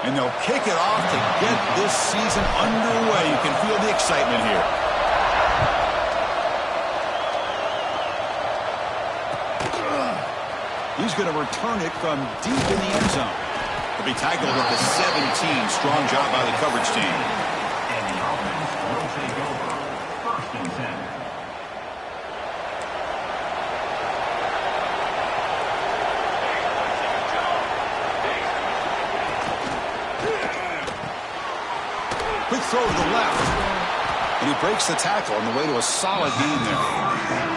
And they'll kick it off to get this season underway. You can feel the excitement here. He's going to return it from deep in the end zone. He'll be tackled at the 17. Strong job by the coverage team. And the offense will take over. 1st and 10. Quick throw to the left. And he breaks the tackle on the way to a solid gain there.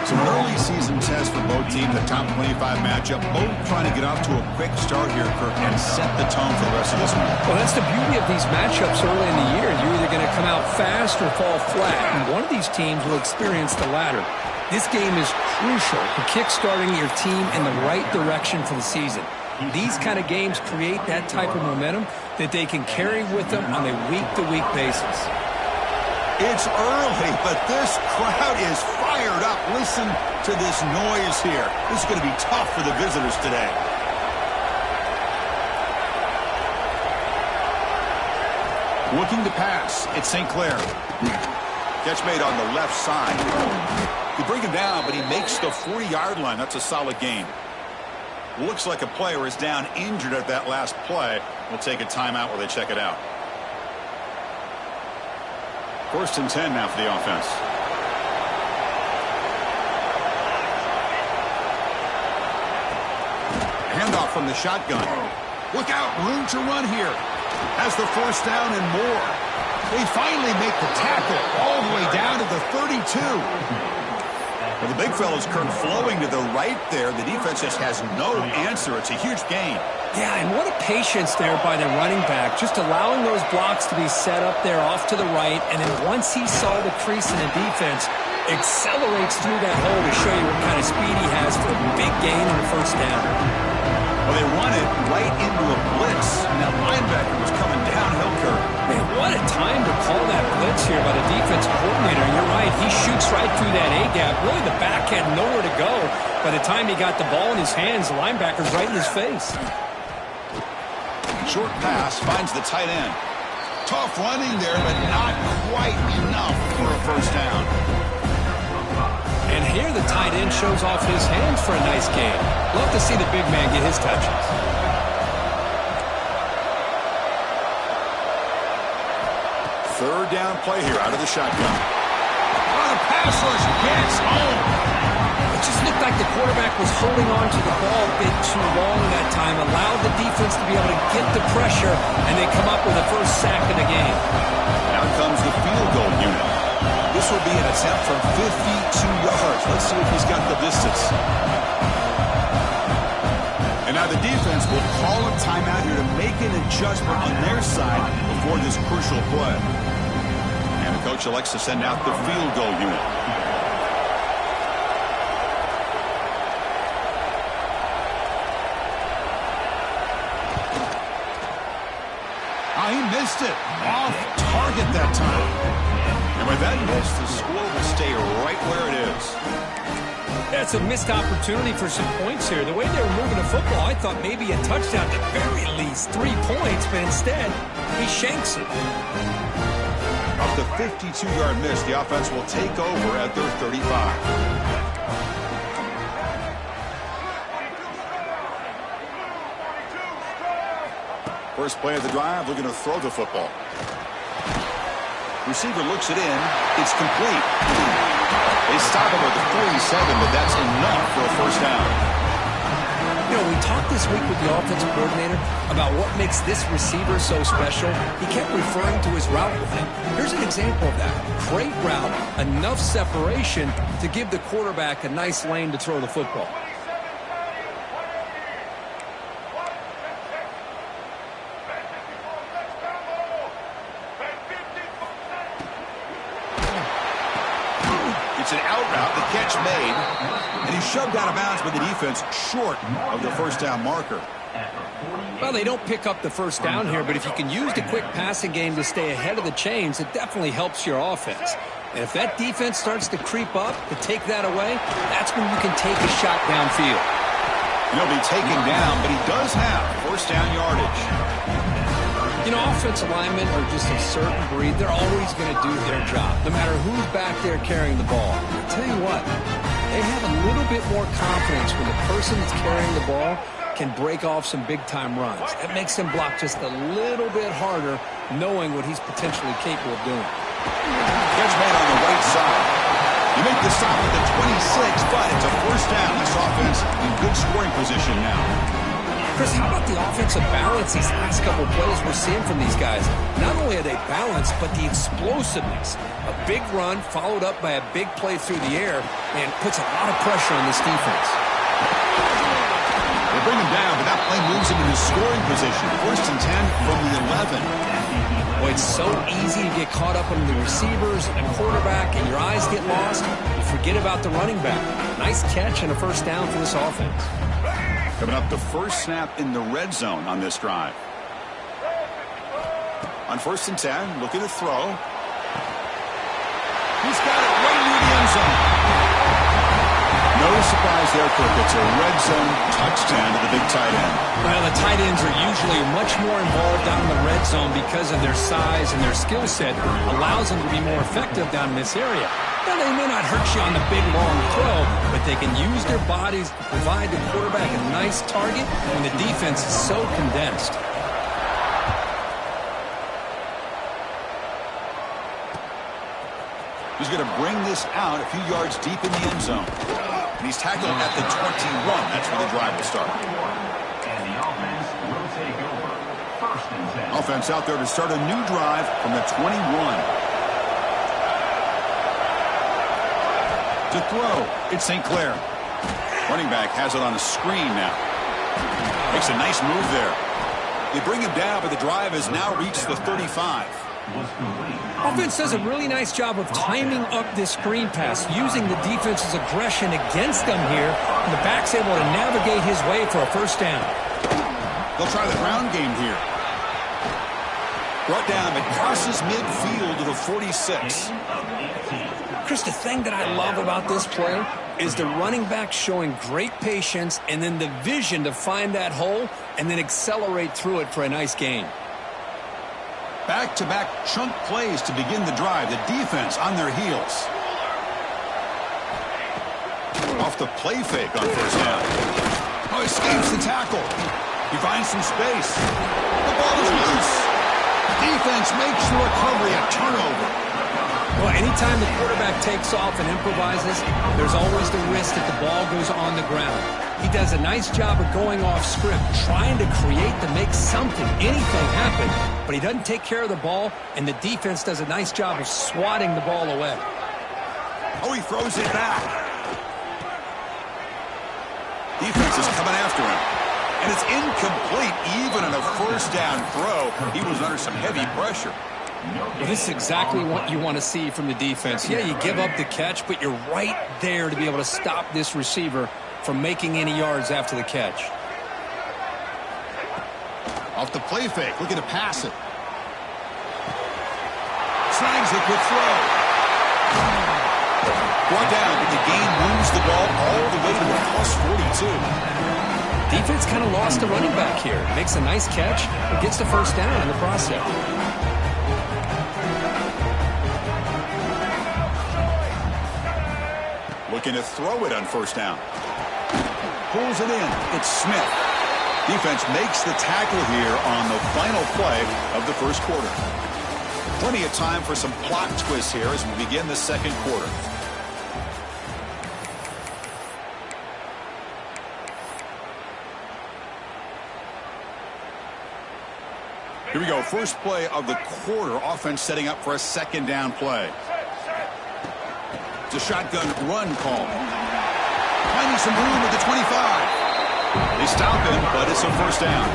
So an early season test for both teams, a top 25 matchup. Both trying to get off to a quick start here, Kirk, and set the tone for the rest of this one. Well, that's the beauty of these matchups early in the year. You're either going to come out fast or fall flat, and one of these teams will experience the latter. This game is crucial for kick-starting your team in the right direction for the season. These kind of games create that type of momentum that they can carry with them on a week-to-week basis. It's early, but this crowd is fired up. Listen to this noise here. This is going to be tough for the visitors today. Looking to pass. It's St. Clair. Catch made on the left side. You bring him down, but he makes the 40-yard line. That's a solid gain. Looks like a player is down injured at that last play. We'll take a timeout while they check it out. 1st and 10 now for the offense. Handoff from the shotgun. Look out, room to run here. Has the 1st down and more. They finally make the tackle all the way down to the 32. Well, the big fella's Kirk flowing to the right there. The defense just has no answer. It's a huge gain. Yeah, and what a patience there by the running back, just allowing those blocks to be set up there off to the right, and then once he saw the crease in the defense, accelerates through that hole to show you what kind of speed he has for a big gain on the 1st down. Well, they run it right into a blitz, and that linebacker was coming downhill, Kirk. Man, what a time to call that blitz here by the defensive coordinator. And you're right, he shoots right through that A-gap. Really, the back had nowhere to go. By the time he got the ball in his hands, the linebacker's right in his face. Short pass finds the tight end. Tough running there, but not quite enough for a 1st down. And here the tight end shows off his hands for a nice gain. Love to see the big man get his touches. 3rd down play here out of the shotgun. Oh, the pass rush gets home. It just looked like the quarterback was holding on to the ball a bit too long that time, allowed the defense to be able to get the pressure, and they come up with the 1st sack of the game. Now comes the field goal unit. This will be an attempt from 52 yards. Let's see if he's got the distance. And now the defense will call a timeout here to make an adjustment on their side before this crucial play. And the coach elects to send out the field goal unit. Oh, he missed it. Off target that time. And with that miss, the score will stay right where it is. That's a missed opportunity for some points here. The way they were moving the football, I thought maybe a touchdown at the very least, 3 points, but instead, he shanks it. Off the 52-yard miss, the offense will take over at their 35. First play of the drive, looking to throw the football. Receiver looks it in. It's complete. They stop him at the 47, but that's enough for a 1st down. You know, we talked this week with the offensive coordinator about what makes this receiver so special. He kept referring to his route running. Here's an example of that. Great route, enough separation to give the quarterback a nice lane to throw the football. It's an out route, the catch made, and he's shoved out of bounds by the defense short of the 1st down marker. Well, they don't pick up the 1st down here, but if you can use the quick passing game to stay ahead of the chains, it definitely helps your offense. And if that defense starts to creep up, to take that away, that's when you can take a shot downfield. He'll be taken down, but he does have 1st down yardage. You know, offensive linemen are just a certain breed. They're always going to do their job, no matter who's back there carrying the ball. I'll tell you what, they have a little bit more confidence when the person that's carrying the ball can break off some big-time runs. It makes him block just a little bit harder, knowing what he's potentially capable of doing. Catch man on the right side. You make the stop at the 26, but it's a first down. This offense in good scoring position now. Chris, how about the offensive balance these last couple plays we're seeing from these guys? Not only are they balanced, but the explosiveness. A big run followed up by a big play through the air and puts a lot of pressure on this defense. They bring him down, but that play moves him into scoring position. First and 10 from the 11. Boy, it's so easy to get caught up on the receivers and quarterback, and your eyes get lost. You forget about the running back. Nice catch and a first down for this offense. Coming up, the first snap in the red zone on this drive. On first and 10, looking to throw. He's got it right near the end zone. No surprise there, Kirk. It's a red zone touchdown to the big tight end. Well, the tight ends are usually much more involved down in the red zone because of their size and their skill set. Allows them to be more effective down in this area. Now, they may not hurt you on the big, long throw, but they can use their bodies to provide the quarterback a nice target when the defense is so condensed. He's going to bring this out a few yards deep in the end zone. And he's tackled at the 21. That's where the drive will start. And the offense will take over. First and 10. Offense out there to start a new drive from the 21. To throw, it's St. Clair. Running back has it on a screen now. Makes a nice move there. They bring him down, but the drive has now reached the 35. Offense does a really nice job of timing up this screen pass, using the defense's aggression against them here, and the back's able to navigate his way for a first down. They'll try the ground game here. Brought down, but crosses midfield to the 46. Chris, the thing that I love about this play is the running back showing great patience and then the vision to find that hole and then accelerate through it for a nice gain. Back-to-back chunk plays to begin the drive. The defense on their heels. Off the play fake on first down. Oh, escapes the tackle. He finds some space. The ball is loose. Defense makes the recovery a turnover. Well, anytime the quarterback takes off and improvises, there's always the risk that the ball goes on the ground. He does a nice job of going off script, trying to create to make something, anything happen, but he doesn't take care of the ball, and the defense does a nice job of swatting the ball away. Oh, he throws it back. Defense is coming after him. And it's incomplete, even on a first down throw. He was under some heavy pressure. Well, this is exactly what you want to see from the defense. Yeah, you give up the catch, but you're right there to be able to stop this receiver from making any yards after the catch. Off the play fake, looking to pass it. Snags a quick throw. Brought down, but the gain moves the ball all the way to the plus 42. Defense kind of lost the running back here. Makes a nice catch, but gets the first down in the process. Looking to throw it on first down. Pulls it in. It's Smith. Defense makes the tackle here on the final play of the first quarter. Plenty of time for some plot twists here as we begin the second quarter. Here we go. First play of the quarter. Offense setting up for a second down play. It's a shotgun run call. Finding some room at the 25. They stop him, but it's a first down.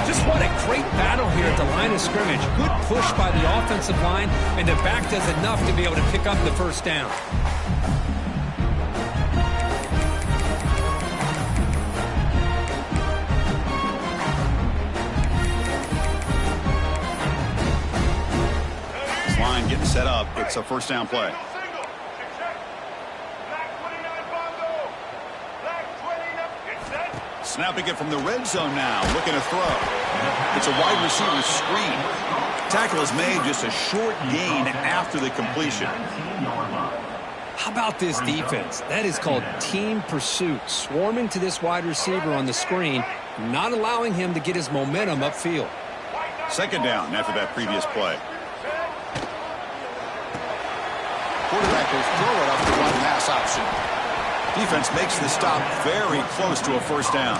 Just what a great battle here at the line of scrimmage. Good push by the offensive line, and the back does enough to be able to pick up the first down. This line getting set up. It's a first down play. Snapping it from the red zone now, looking to throw. It's a wide receiver screen. Tackle is made, just a short gain after the completion. How about this defense? That is called team pursuit. Swarming to this wide receiver on the screen, not allowing him to get his momentum upfield. Second down after that previous play. Quarterback will throw it up the one pass option. Defense makes the stop very close to a first down.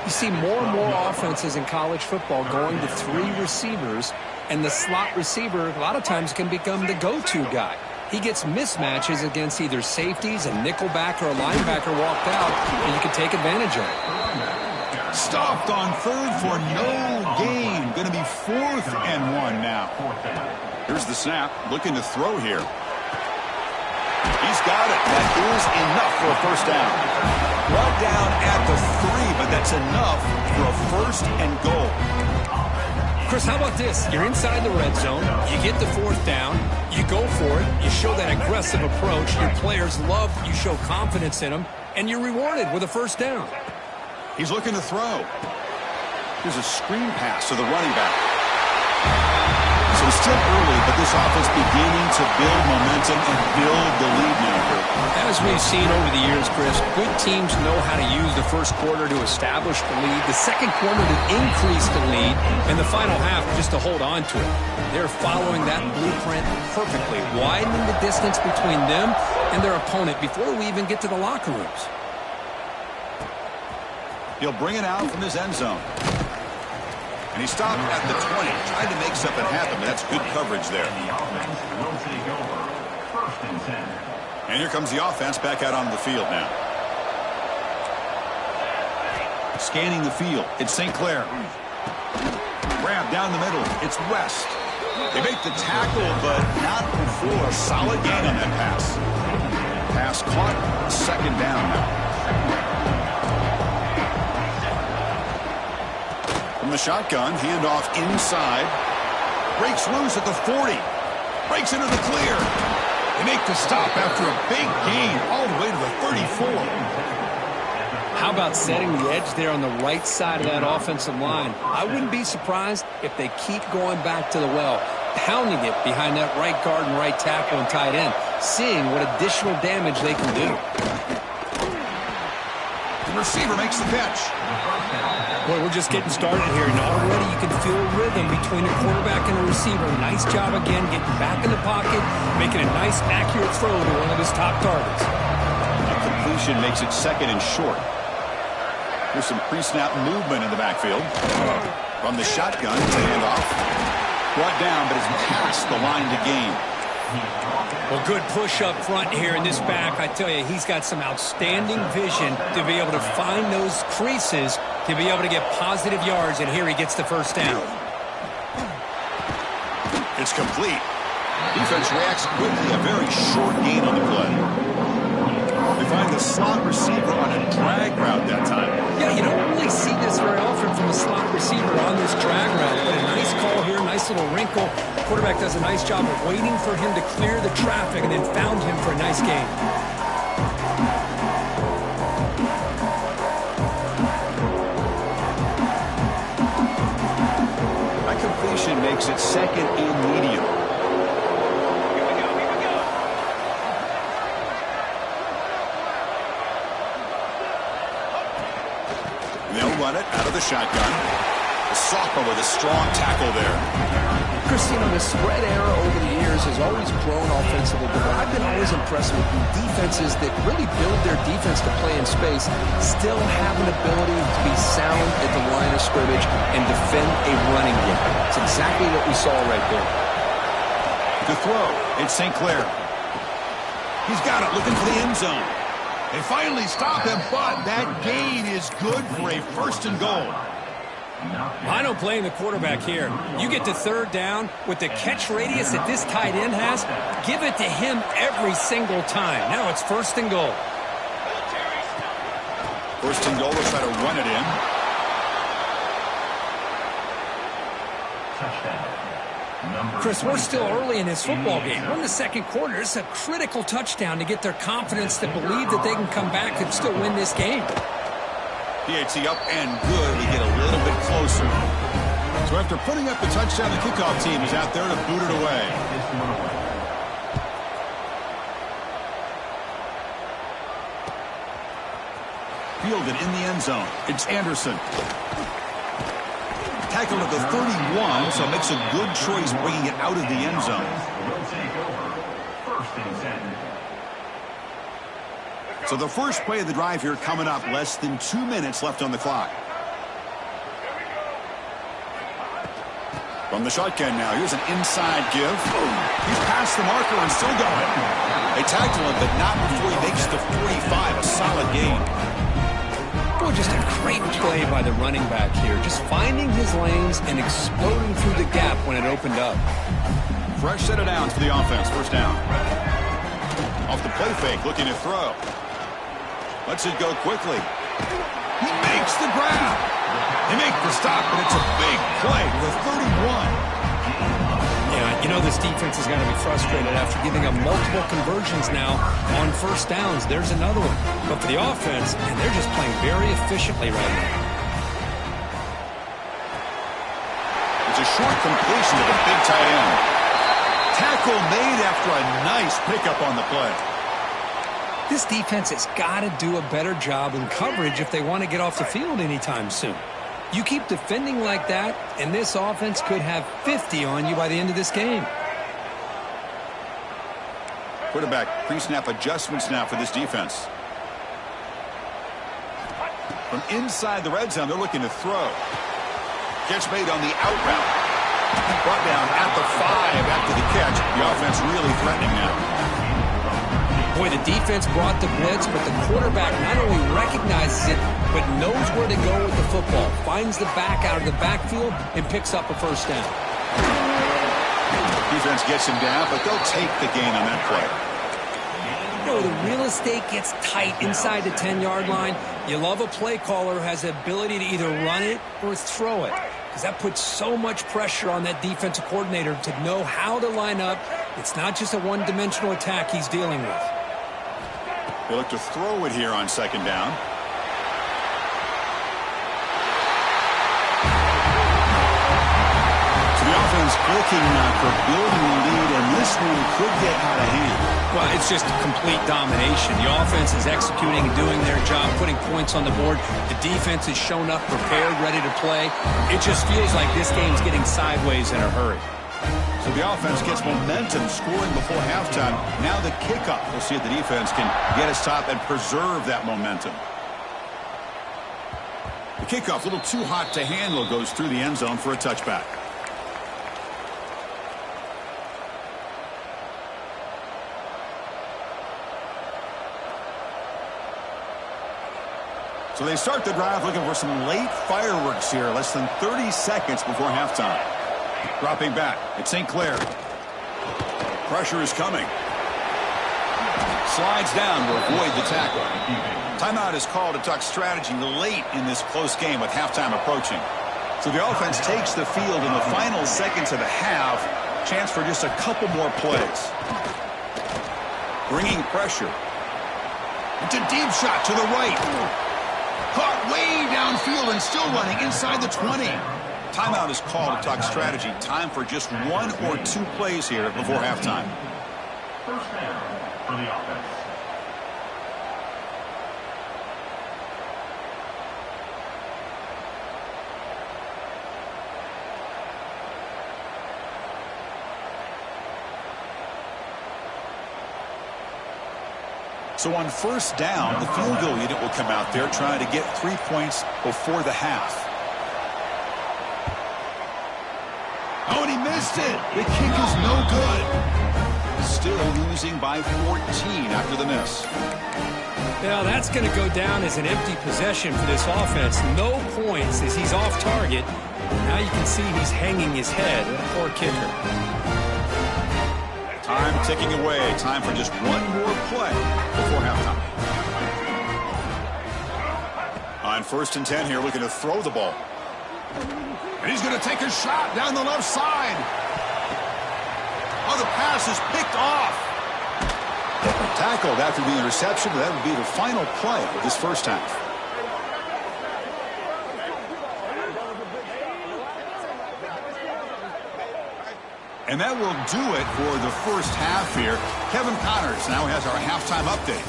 You see more and more offenses in college football going to 3 receivers, and the slot receiver a lot of times can become the go-to guy. He gets mismatches against either safeties, a nickelback, or a linebacker walked out, and you can take advantage of it. Stopped on third for no gain. Going to be 4th and 1 now. Here's the snap. Looking to throw here. He's got it. That is enough for a first down. Brought down at the 3, but that's enough for a 1st and goal. Chris, how about this? You're inside the red zone. You get the 4th down. You go for it. You show that aggressive approach. Your players love you show confidence in them, and you're rewarded with a first down. He's looking to throw. Here's a screen pass to the running back. So it's still early, but this offense beginning to build momentum and build the lead now. As we've seen over the years, Chris, good teams know how to use the first quarter to establish the lead, the second quarter to increase the lead, and the final half just to hold on to it. They're following that blueprint perfectly, widening the distance between them and their opponent before we even get to the locker rooms. He'll bring it out from his end zone. And he stopped at the 20, tried to make something happen, but that's good coverage there. The offense will take over. 1st and 10. And here comes the offense back out onto the field now. Scanning the field, it's St. Clair. Grab down the middle, it's West. They make the tackle, but not before a solid gain on that pass. Pass caught, 2nd down now. From the shotgun, handoff inside. Breaks loose at the 40. Breaks into the clear. They make the stop after a big gain all the way to the 34. How about setting the edge there on the right side of that offensive line? I wouldn't be surprised if they keep going back to the well, pounding it behind that right guard and right tackle and tight end, seeing what additional damage they can do. The receiver makes the catch. Boy, we're just getting started here, and already you can feel a rhythm between a quarterback and a receiver. Nice job again getting back in the pocket, making a nice, accurate throw to one of his top targets. A completion makes it 2nd and short. Here's some pre-snap movement in the backfield. From the shotgun to handoff. Brought down, but is past the line to gain. Well, good push up front here in this back. I tell you, he's got some outstanding vision to be able to find those creases, to be able to get positive yards, and here he gets the 1st down. It's complete. Defense reacts quickly, a very short gain on the play. They find the slot receiver on a drag route that time. Yeah, you don't really see this very often from a slot receiver on this drag route, but a nice call here, nice little wrinkle. Quarterback does a nice job of waiting for him to clear the traffic and then found him for a nice gain. That completion makes it 2nd and medium. They'll run it out of the shotgun. The sophomore with a strong tackle there. Christine, the spread era over the years has always grown offensively, but I've been always impressed with the defenses that really build their defense to play in space, still have an ability to be sound at the line of scrimmage and defend a running game. It's exactly what we saw right there. To throw, it's St. Clair. He's got it, looking for the end zone. They finally stop him, but that gain is good for a 1st and goal. I don't blame the quarterback here. You get to 3rd down with the catch radius that this tight end has, give it to him every single time. Now it's 1st and goal. 1st and goal, they'll try to run it in. Chris, we're still early in this football game. We're in the 2nd quarter. It's a critical touchdown to get their confidence to believe that they can come back and still win this game. PAT up and good. We get a little bit closer. So after putting up the touchdown, the kickoff team is out there to boot it away. Fielded in the end zone. It's Anderson. Tackled at the 31, so makes a good choice bringing it out of the end zone. So the first play of the drive here coming up, less than 2 minutes left on the clock. From the shotgun now, here's an inside give. He's past the marker and still going. They tackle him, but not before he makes the 45, a solid gain. Boy, just a great play by the running back here. Just finding his lanes and exploding through the gap when it opened up. Fresh set of downs for the offense. First down. Off the play fake, looking to throw. Lets it go quickly. He makes the grab. They make the stop, but it's a big play to the 31. Yeah, you know this defense is going to be frustrated after giving up multiple conversions now on first downs. There's another one. But for the offense, and they're just playing very efficiently right now. It's a short completion to the big tight end. Tackle made after a nice pickup on the play. This defense has got to do a better job in coverage if they want to get off the field anytime soon. You keep defending like that, and this offense could have 50 on you by the end of this game. Quarterback pre-snap adjustments now for this defense. From inside the red zone, they're looking to throw. Catch made on the out route. Brought down at the 5 after the catch. The offense really threatening now. Boy, the defense brought the blitz, but the quarterback not only recognizes it, but knows where to go with the football. Finds the back out of the backfield and picks up a first down. Defense gets him down, but they'll take the gain on that play. You know, the real estate gets tight inside the 10-yard line. You love a play caller who has the ability to either run it or throw it, because that puts so much pressure on that defensive coordinator to know how to line up. It's not just a one-dimensional attack he's dealing with. They look to throw it here on second down. So the offense clicking for building the lead, and this one could get out of hand. Well, it's just complete domination. The offense is executing and doing their job, putting points on the board. The defense has shown up prepared, ready to play. It just feels like this game's getting sideways in a hurry. So the offense gets momentum, scoring before halftime. Now the kickoff. We'll see if the defense can get a stop and preserve that momentum. The kickoff, a little too hot to handle, goes through the end zone for a touchback. So they start the drive looking for some late fireworks here, less than 30 seconds before halftime. Dropping back, it's St. Clair. Pressure is coming. Slides down to avoid the tackle. Timeout is called to talk strategy late in this close game with halftime approaching. So the offense takes the field in the final seconds of the half. Chance for just a couple more plays. Bringing pressure. It's a deep shot to the right. Caught way downfield and still running inside the 20. Timeout is called to talk strategy. Time for just 1 or 2 plays here before halftime. First down for the offense. So on first down, the field goal unit will come out there trying to get 3 points before the half. Oh, and he missed it. The kick is no good. Still losing by 14 after the miss. Now that's going to go down as an empty possession for this offense. No points as he's off target. Now you can see he's hanging his head. Poor kicker. Time ticking away. Time for just 1 more play before halftime. On first and 10 here, looking to throw the ball. And he's going to take a shot down the left side. Oh, the pass is picked off. Tackled after the interception. That would be the final play of this first half. And that will do it for the first half here. Kevin Connors now has our halftime update.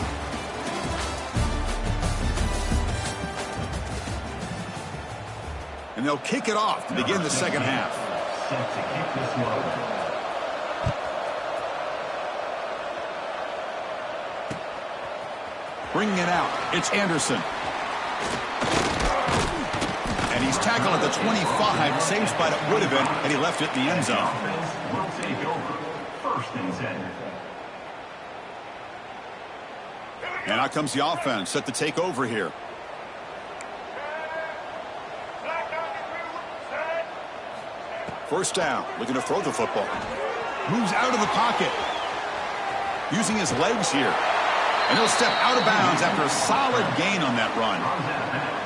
And they'll kick it off to begin the second half. Set to kick this one. Bringing it out, it's Anderson. And he's tackled at the 25, same spot it would have been, and he left it in the end zone. Will take over. First and 10. And out comes the offense, set to take over here. First down, looking to throw the football. Moves out of the pocket. Using his legs here. And he'll step out of bounds after a solid gain on that run.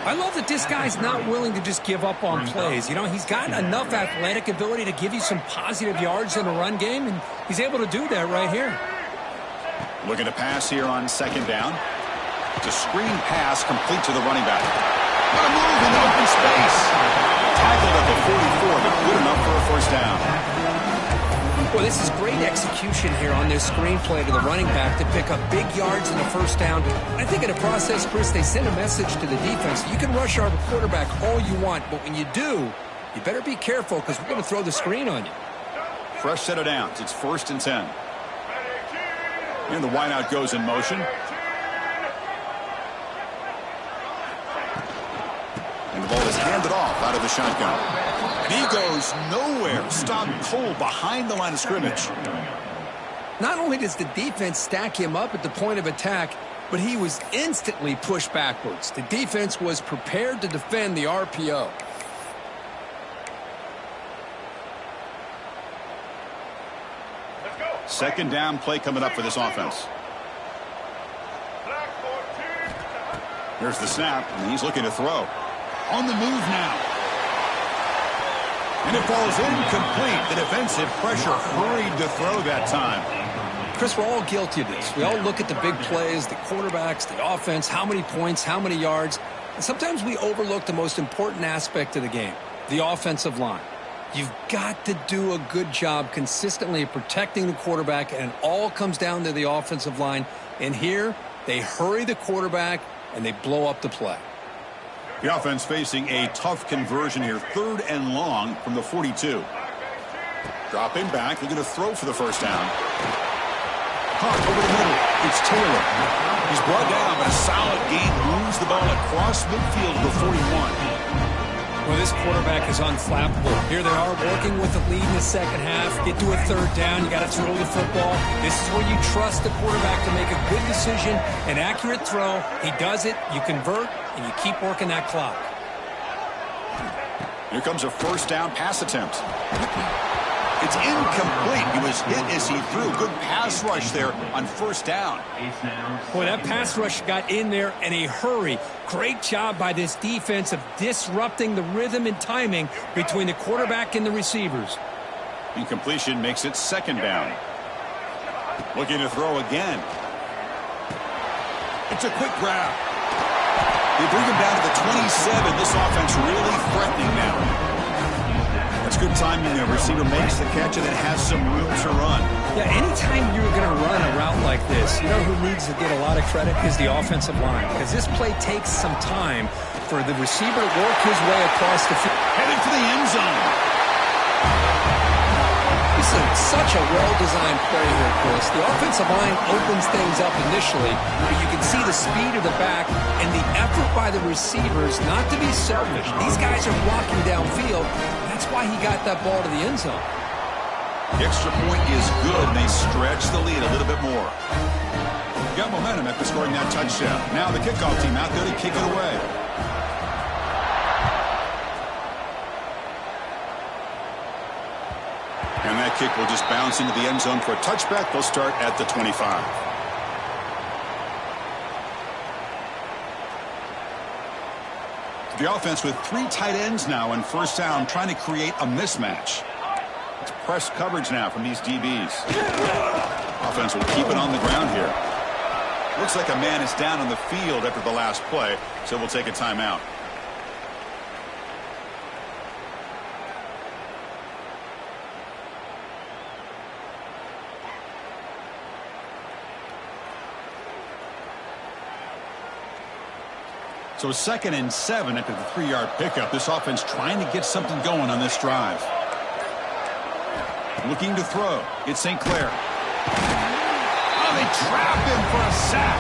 I love that this guy's not willing to just give up on plays. You know, he's got enough athletic ability to give you some positive yards in the run game, and he's able to do that right here. Looking to pass here on second down. It's a screen pass complete to the running back. What a move in the open space. Tackled at the 44, but good enough for a first down. Well, this is great execution here on this screen play to the running back to pick up big yards in the first down. I think in the process, Chris, they send a message to the defense. You can rush our quarterback all you want, but when you do, you better be careful because we're going to throw the screen on you. Fresh set of downs. It's first and 10. And the wideout goes in motion. And the ball is handed off out of the shotgun. And he goes nowhere. Stopped cold behind the line of scrimmage. Not only does the defense stack him up at the point of attack, but he was instantly pushed backwards. The defense was prepared to defend the RPO. Second down play coming up for this offense. Here's the snap, and he's looking to throw. On the move now. And it falls incomplete. The defensive pressure hurried to throw that time. Chris, we're all guilty of this. We all look at the big plays, the quarterbacks, the offense, how many points, how many yards. And sometimes we overlook the most important aspect of the game, the offensive line. You've got to do a good job consistently protecting the quarterback, and it all comes down to the offensive line. And here, they hurry the quarterback, and they blow up the play. The offense facing a tough conversion here, 3rd and long from the 42. Dropping back, looking to throw for the first down. Caught over the middle. It's Taylor. He's brought down, but a solid gain moves the ball across midfield to the 41. Well, this quarterback is unflappable. Here they are working with the lead in the second half. Get to a 3rd down. You got to throw the football. This is where you trust the quarterback to make a good decision, an accurate throw. He does it. You convert, and you keep working that clock. Here comes a first down pass attempt. It's incomplete. He was hit as he threw. Good pass rush there on first down. Boy, that pass rush got in there in a hurry. Great job by this defense of disrupting the rhythm and timing between the quarterback and the receivers. Incompletion makes it second down. Looking to throw again. It's a quick grab. They bring him down to the 27. This offense really threatening now. That's good timing. The receiver makes the catch and then has some room to run. Yeah, anytime you're going to run a route like this, you know who needs to get a lot of credit is the offensive line. Because this play takes some time for the receiver to work his way across the field. Headed for the end zone. This is such a well-designed play here, Chris. The offensive line opens things up initially, but you can see the speed of the back and the effort by the receivers not to be selfish. These guys are blocking downfield. That's why he got that ball to the end zone. The extra point is good, and they stretch the lead a little bit more. Got momentum after scoring that touchdown. Now the kickoff team out there to kick it away. And that kick will just bounce into the end zone for a touchback. They'll start at the 25. The offense with 3 tight ends now in first down, trying to create a mismatch. It's press coverage now from these DBs. Offense will keep it on the ground here. Looks like a man is down on the field after the last play, so we'll take a timeout. So 2nd and 7 after the 3-yard pickup. This offense trying to get something going on this drive. Looking to throw. It's St. Clair. Oh, they trap him for a sack.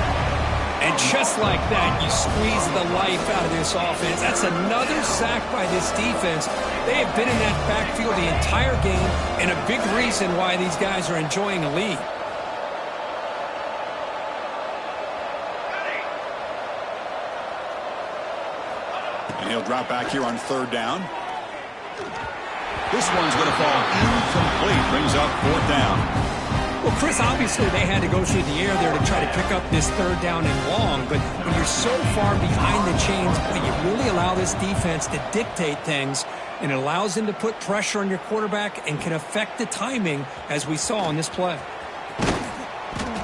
And just like that, you squeeze the life out of this offense. That's another sack by this defense. They have been in that backfield the entire game, and a big reason why these guys are enjoying a lead. And he'll drop back here on 3rd down. This one's going to fall incomplete. Brings up 4th down. Well, Chris, obviously they had to go through the air there to try to pick up this 3rd down and long, but when you're so far behind the chains, you really allow this defense to dictate things, and it allows them to put pressure on your quarterback and can affect the timing, as we saw on this play.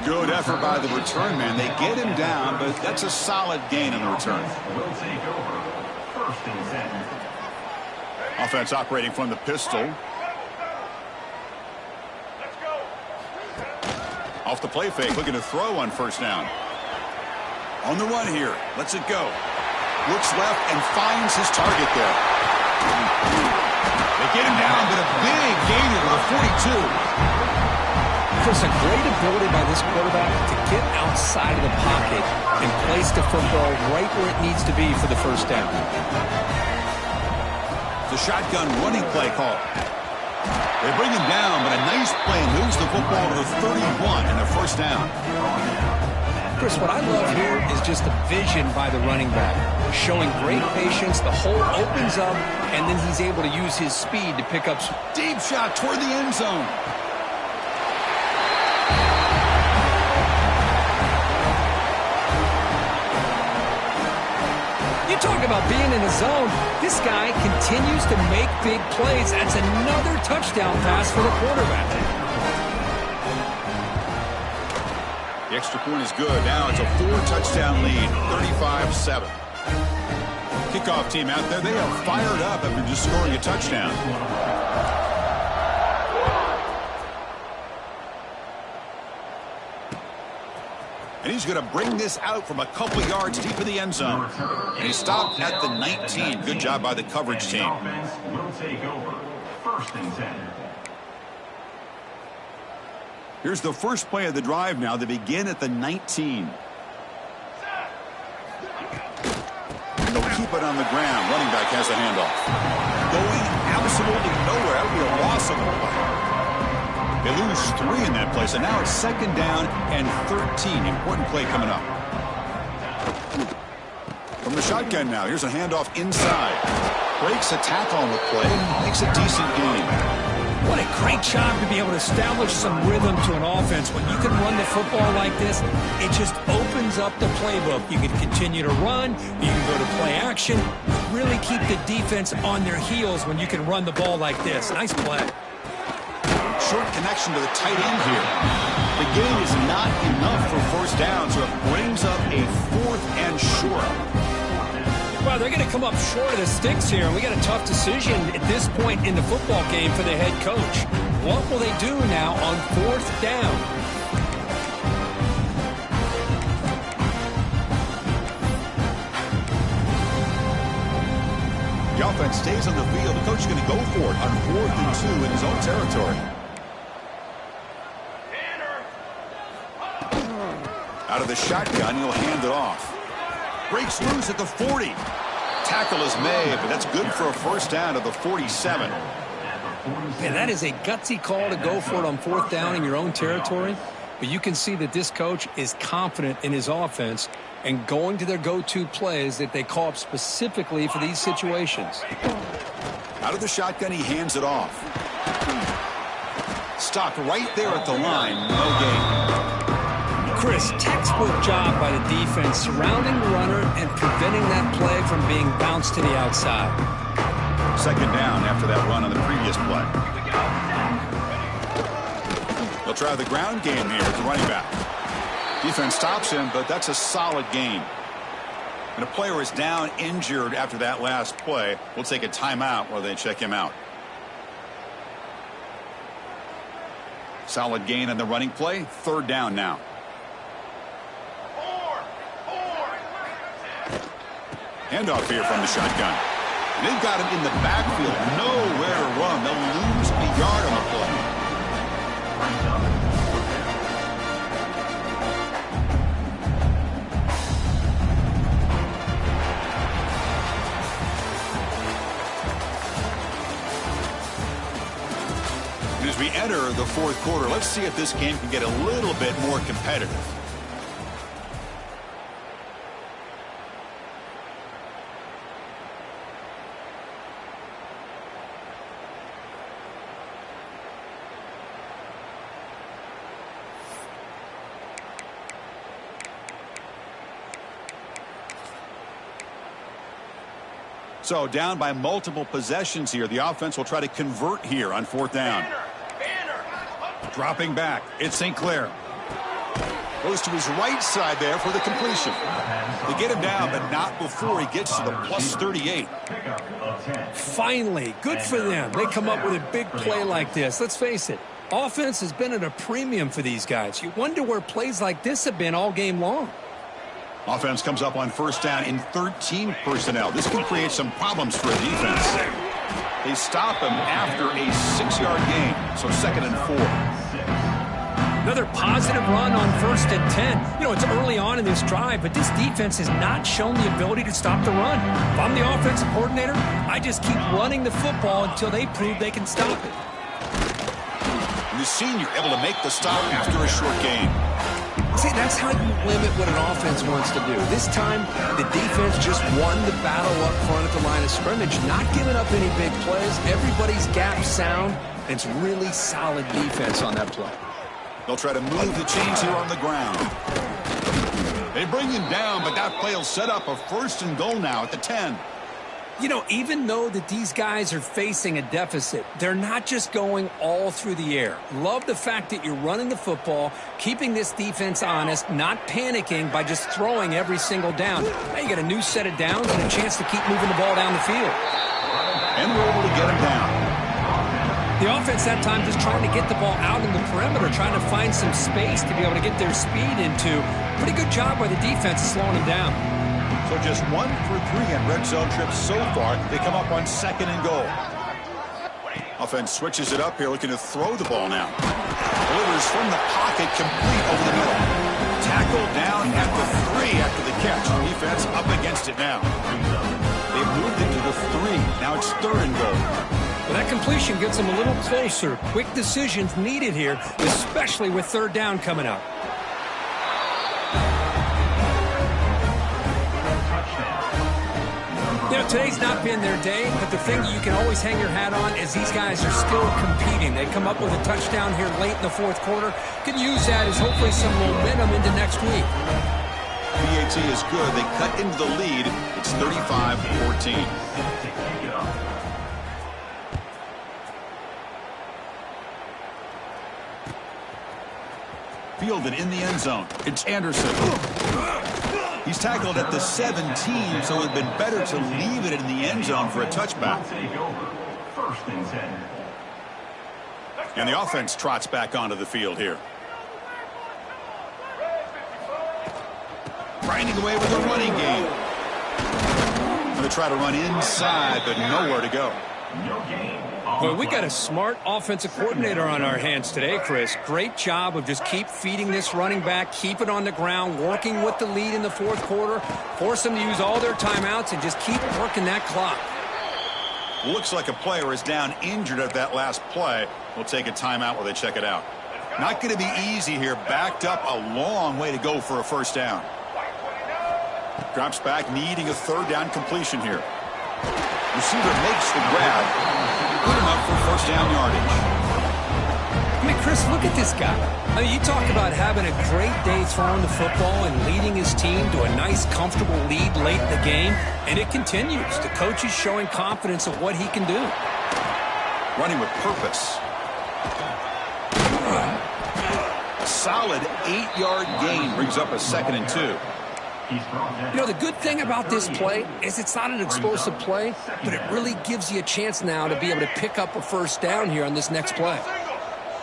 Good effort by the return man. They get him down, but that's a solid gain on the return. Will take over. 1st and 10. Offense operating from the pistol. Off the play fake, looking to throw on 1st down. On the run here, lets it go. Looks left and finds his target there. They get him down, but a big gainer to the 42. Chris, a great ability by this quarterback to get outside of the pocket and place the football right where it needs to be for the 1st down. The shotgun running play call. They bring him down, but a nice play moves the football to the 31 and a 1st down. Chris, what I love here is just the vision by the running back. Showing great patience, the hole opens up, and then he's able to use his speed to pick up some deep shot toward the end zone. You talk about being in the zone. This guy continues to make big plays. That's another touchdown pass for the quarterback. The extra point is good. Now it's a 4-touchdown lead, 35-7. Kickoff team out there, they are fired up after just scoring a touchdown. And he's going to bring this out from a couple yards deep in the end zone. And he stopped at the 19. Good job by the coverage team. Offense will take over. 1st and 10. Here's the first play of the drive now. They begin at the 19. And they'll keep it on the ground. Running back has the handoff. Going absolutely nowhere. That would be a loss of a play. They lose 3 in that play, so now it's 2nd down and 13. Important play coming up. From the shotgun now, here's a handoff inside. Breaks a tackle on the play, makes a decent gain. What a great job to be able to establish some rhythm to an offense. When you can run the football like this, it just opens up the playbook. You can continue to run, you can go to play action, really keep the defense on their heels when you can run the ball like this. Nice play. Short connection to the tight end here. The gain is not enough for 1st down, so it brings up a 4th and short. Well, they're going to come up short of the sticks here, and we got a tough decision at this point in the football game for the head coach. What will they do now on 4th down? The offense stays on the field. The coach is going to go for it on 4th and 2 in his own territory. Out of the shotgun, he'll hand it off. Breaks loose at the 40. Tackle is made, but that's good for a 1st down to the 47. Man, that is a gutsy call to go for it on 4th down in your own territory. But you can see that this coach is confident in his offense and going to their go-to plays that they call up specifically for these situations. Out of the shotgun, he hands it off. Stopped right there at the line. No gain. Chris, textbook job by the defense surrounding the runner and preventing that play from being bounced to the outside. 2nd down after that run on the previous play. They'll try the ground game here with the running back. Defense stops him, but that's a solid gain. And a player is down injured after that last play. We'll take a timeout while they check him out. Solid gain on the running play. 3rd down now. Handoff here from the shotgun. And they've got him in the backfield. Nowhere to run. They'll lose a yard on the play. As we enter the fourth quarter, let's see if this game can get a little bit more competitive. So down by multiple possessions here. The offense will try to convert here on fourth down. Dropping back, it's St. Clair. Goes to his right side there for the completion. They get him down, but not before he gets to the plus 38. Finally, good for them. They come up with a big play like this. Let's face it, offense has been at a premium for these guys. You wonder where plays like this have been all game long. Offense comes up on first down in 13 personnel. This can create some problems for a defense. They stop him after a 6-yard gain, so 2nd and 4. Another positive run on 1st and 10. You know, it's early on in this drive, but this defense has not shown the ability to stop the run. If I'm the offensive coordinator, I just keep running the football until they prove they can stop it. And the senior able to make the stop after a short gain. See, that's how you limit what an offense wants to do. This time, the defense just won the battle up front at the line of scrimmage, not giving up any big plays. Everybody's gap sound, and it's really solid defense on that play. They'll try to move the chains here on the ground. They bring him down, but that play will set up a 1st and goal now at the 10. You know, even though that these guys are facing a deficit, they're not just going all through the air. Love the fact that you're running the football, keeping this defense honest, not panicking by just throwing every single down. Now you got a new set of downs and a chance to keep moving the ball down the field. And we're able to get him down. The offense that time just trying to get the ball out in the perimeter, trying to find some space to be able to get their speed into. Pretty good job by the defense of slowing him down. So just 1 for 3 on red zone trips so far. They come up on 2nd and goal. Offense switches it up here, looking to throw the ball now. Delivers from the pocket, complete over the middle. Tackle down at the 3 after the catch. Defense up against it now. They've moved it to the 3. Now it's 3rd and goal. Well, that completion gets them a little closer. Quick decisions needed here, especially with 3rd down coming up. You know, today's not been their day, but the thing you can always hang your hat on is these guys are still competing. They come up with a touchdown here late in the 4th quarter. Can use that as hopefully some momentum into next week. PAT is good. They cut into the lead. It's 35-14. Fielded in the end zone. It's Anderson. He's tackled at the 17, so it would have been better to leave it in the end zone for a touchback. And the offense trots back onto the field here. Grinding away with a running game. Going to try to run inside, but nowhere to go. Well, we got a smart offensive coordinator on our hands today, Chris. Great job of just keep feeding this running back, keep it on the ground, working with the lead in the 4th quarter, force them to use all their timeouts, and just keep working that clock. Looks like a player is down injured at that last play. We'll take a timeout while they check it out. Not going to be easy here. Backed up a long way to go for a 1st down. Drops back, needing a 3rd down completion here. Receiver makes the grab. Put him up for 1st down yardage. I mean, Chris, look at this guy. I mean, you talk about having a great day throwing the football and leading his team to a nice, comfortable lead late in the game, and it continues. The coach is showing confidence of what he can do. Running with purpose. A solid 8-yard gain brings up a 2nd and 2. You know, the good thing about this play is it's not an explosive play, but it really gives you a chance now to be able to pick up a 1st down here on this next play.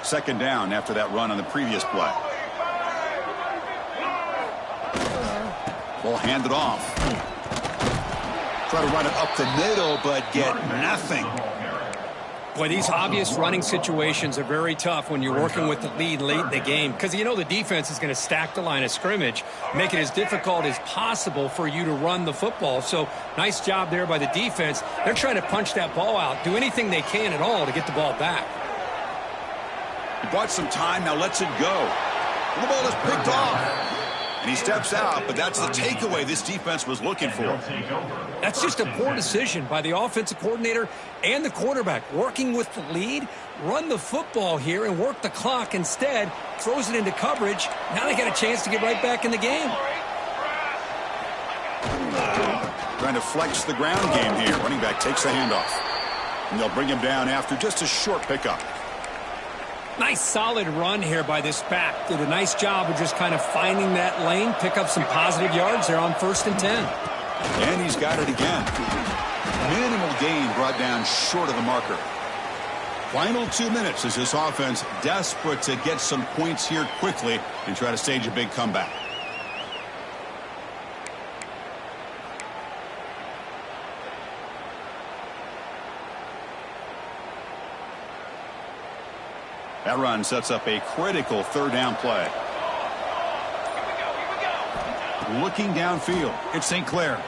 2nd down after that run on the previous play. We'll hand it off. Try to run it up the middle, but get nothing. Boy, these obvious running situations are very tough when you're working with the lead late in the game because you know the defense is going to stack the line of scrimmage, make it as difficult as possible for you to run the football. So nice job there by the defense. They're trying to punch that ball out, do anything they can at all to get the ball back. He bought some time, now lets it go. And the ball is picked off. And he steps out, but that's the takeaway this defense was looking for. That's just a poor decision by the offensive coordinator and the quarterback. Working with the lead, run the football here and work the clock instead. Throws it into coverage. Now they got a chance to get right back in the game. Trying to flex the ground game here. Running back takes the handoff. And they'll bring him down after just a short pickup. Nice solid run here by this back. Did a nice job of just kind of finding that lane, pick up some positive yards there on 1st and 10. And he's got it again. Minimal gain brought down short of the marker. Final 2 minutes as this offense desperate to get some points here quickly and try to stage a big comeback. That run sets up a critical 3rd down play. Looking downfield, it's St. Clair.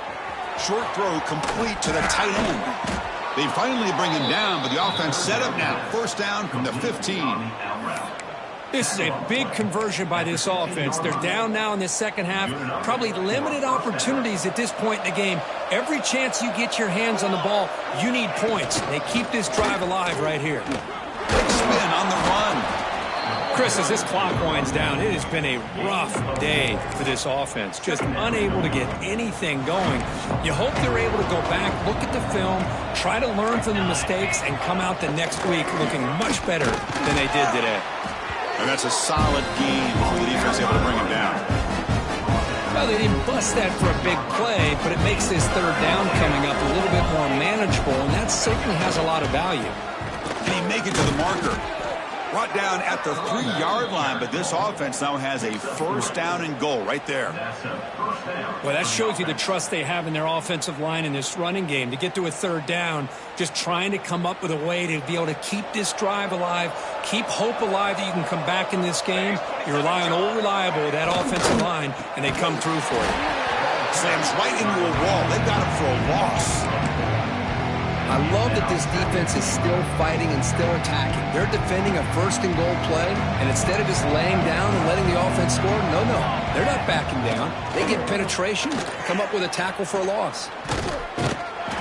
Short throw complete to the tight end. They finally bring him down, but the offense set up now. 1st down from the 15. This is a big conversion by this offense. They're down now in the second half. Probably limited opportunities at this point in the game. Every chance you get your hands on the ball, you need points. They keep this drive alive right here. Big spin on the run. Chris, as this clock winds down, it has been a rough day for this offense. Just unable to get anything going. You hope they're able to go back, look at the film, try to learn from the mistakes, and come out the next week looking much better than they did today. And that's a solid gain before the defense able to bring him down. Well, they didn't bust that for a big play, but it makes this 3rd down coming up a little bit more manageable, and that certainly has a lot of value. Can he make it to the marker? Brought down at the 3-yard line, but this offense now has a 1st down and goal right there. Well, that shows you the trust they have in their offensive line in this running game. To get to a 3rd down, just trying to come up with a way to be able to keep this drive alive, keep hope alive that you can come back in this game. You rely on old reliable, that offensive line, and they come through for you. Slams right into a wall. They got him for a loss. I love that this defense is still fighting and still attacking. They're defending a 1st and goal play, and instead of just laying down and letting the offense score, no, they're not backing down. They get penetration, come up with a tackle for a loss.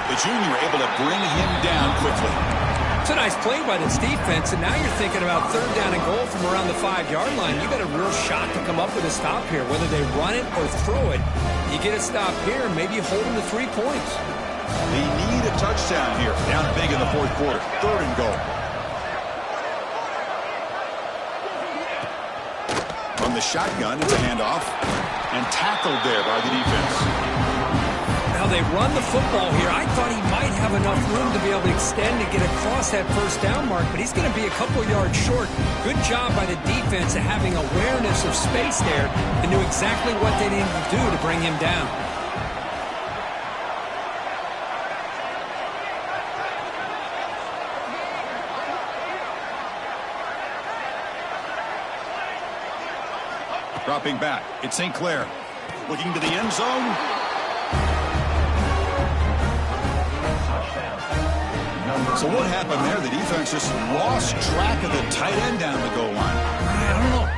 The junior able to bring him down quickly. It's a nice play by this defense, and now you're thinking about 3rd down and goal from around the 5-yard line. You got a real shot to come up with a stop here, whether they run it or throw it. You get a stop here, maybe you hold them to 3 points. They need a touchdown here. Down big in the 4th quarter. 3rd and goal. From the shotgun, it's a handoff. And tackled there by the defense. Now they run the football here. I thought he might have enough room to be able to extend and get across that 1st down mark, but he's going to be a couple yards short. Good job by the defense of having awareness of space there and knew exactly what they needed to do to bring him down. Dropping back, it's St. Clair. Looking to the end zone. So what happened there? The defense just lost track of the tight end down the goal line.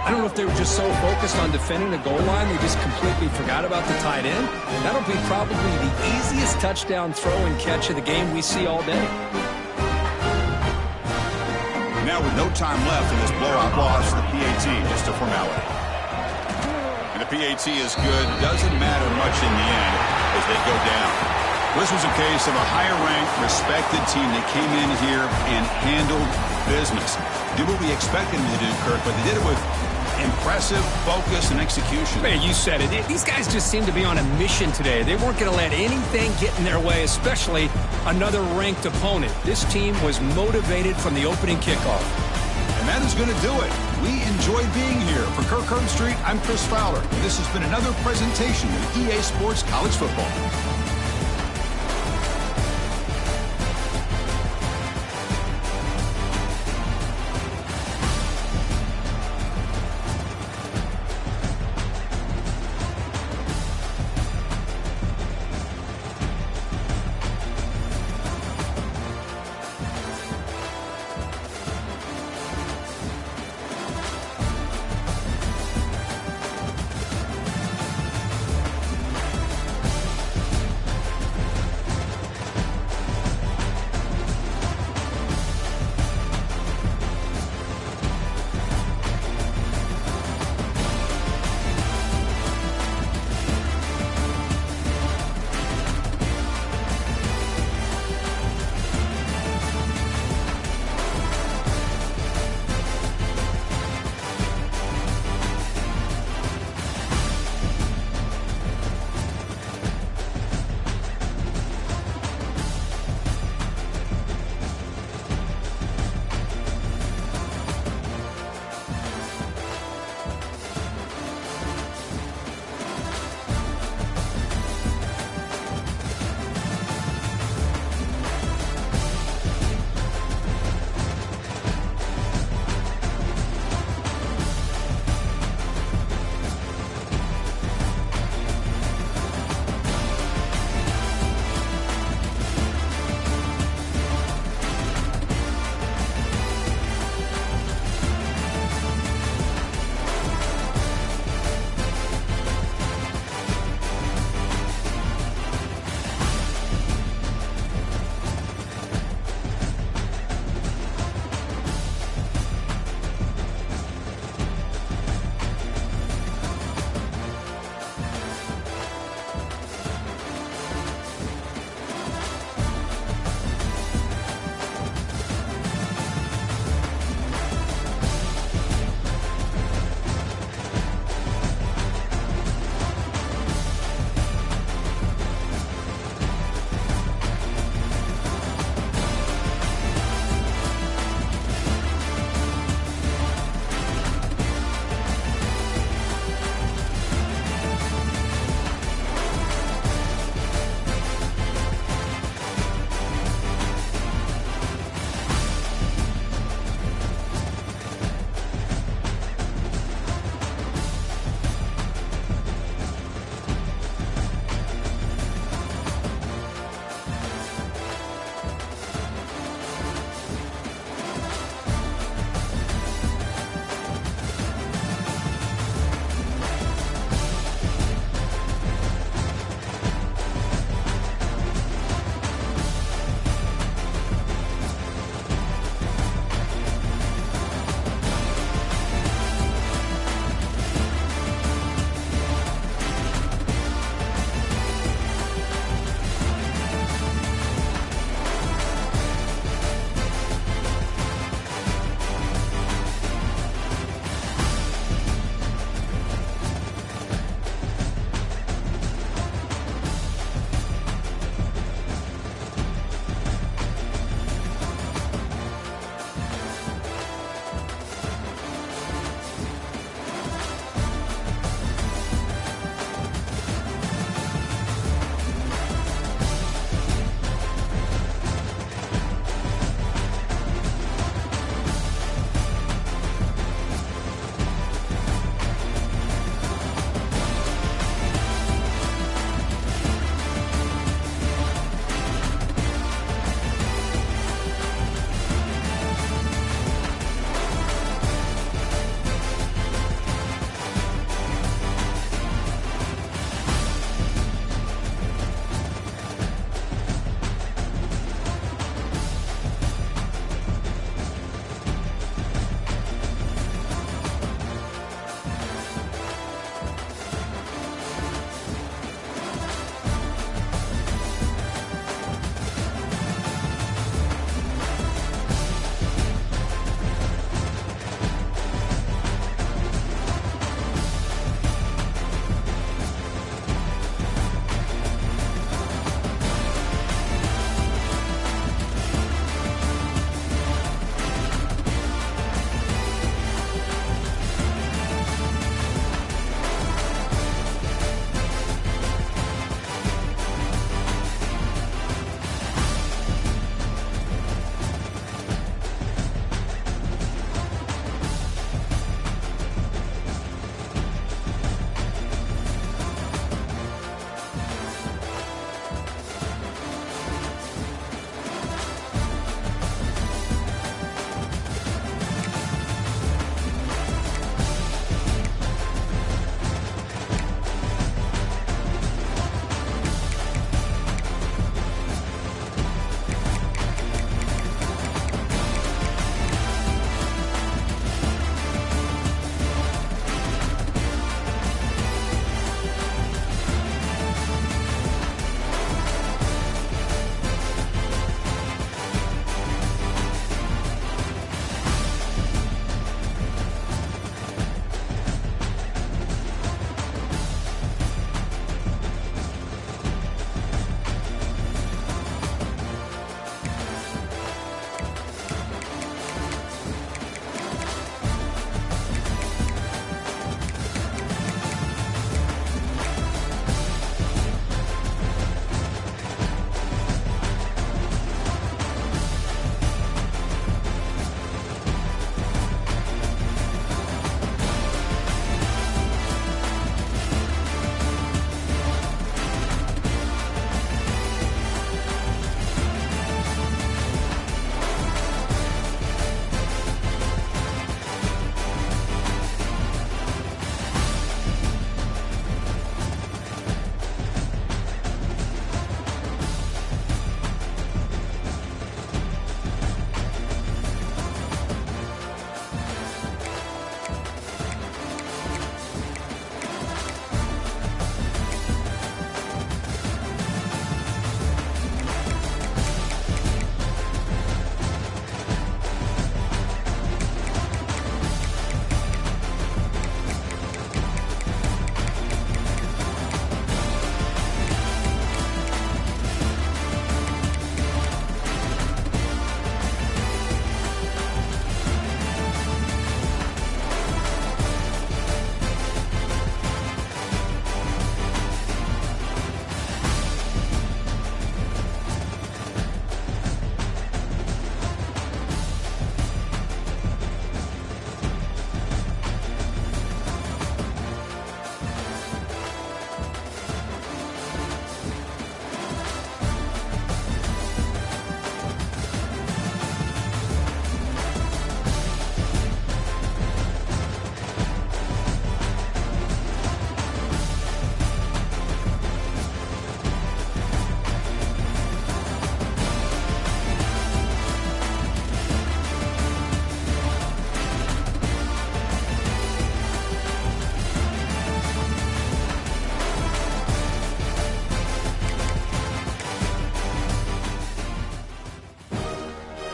I don't know if they were just so focused on defending the goal line they just completely forgot about the tight end. That'll be probably the easiest touchdown throw and catch of the game we see all day. Now with no time left in this blowout loss, the PAT, just a formality. And the PAT is good. Doesn't matter much in the end as they go down. This was a case of a higher-ranked, respected team that came in here and handled business. Did what we expected them to do, Kirk, but they did it with impressive focus and execution. Man, you said it. These guys just seem to be on a mission today. They weren't going to let anything get in their way, especially another ranked opponent. This team was motivated from the opening kickoff. And that is going to do it. We enjoyed being here. For Kirk Herbstreit, I'm Chris Fowler. This has been another presentation of EA Sports College Football.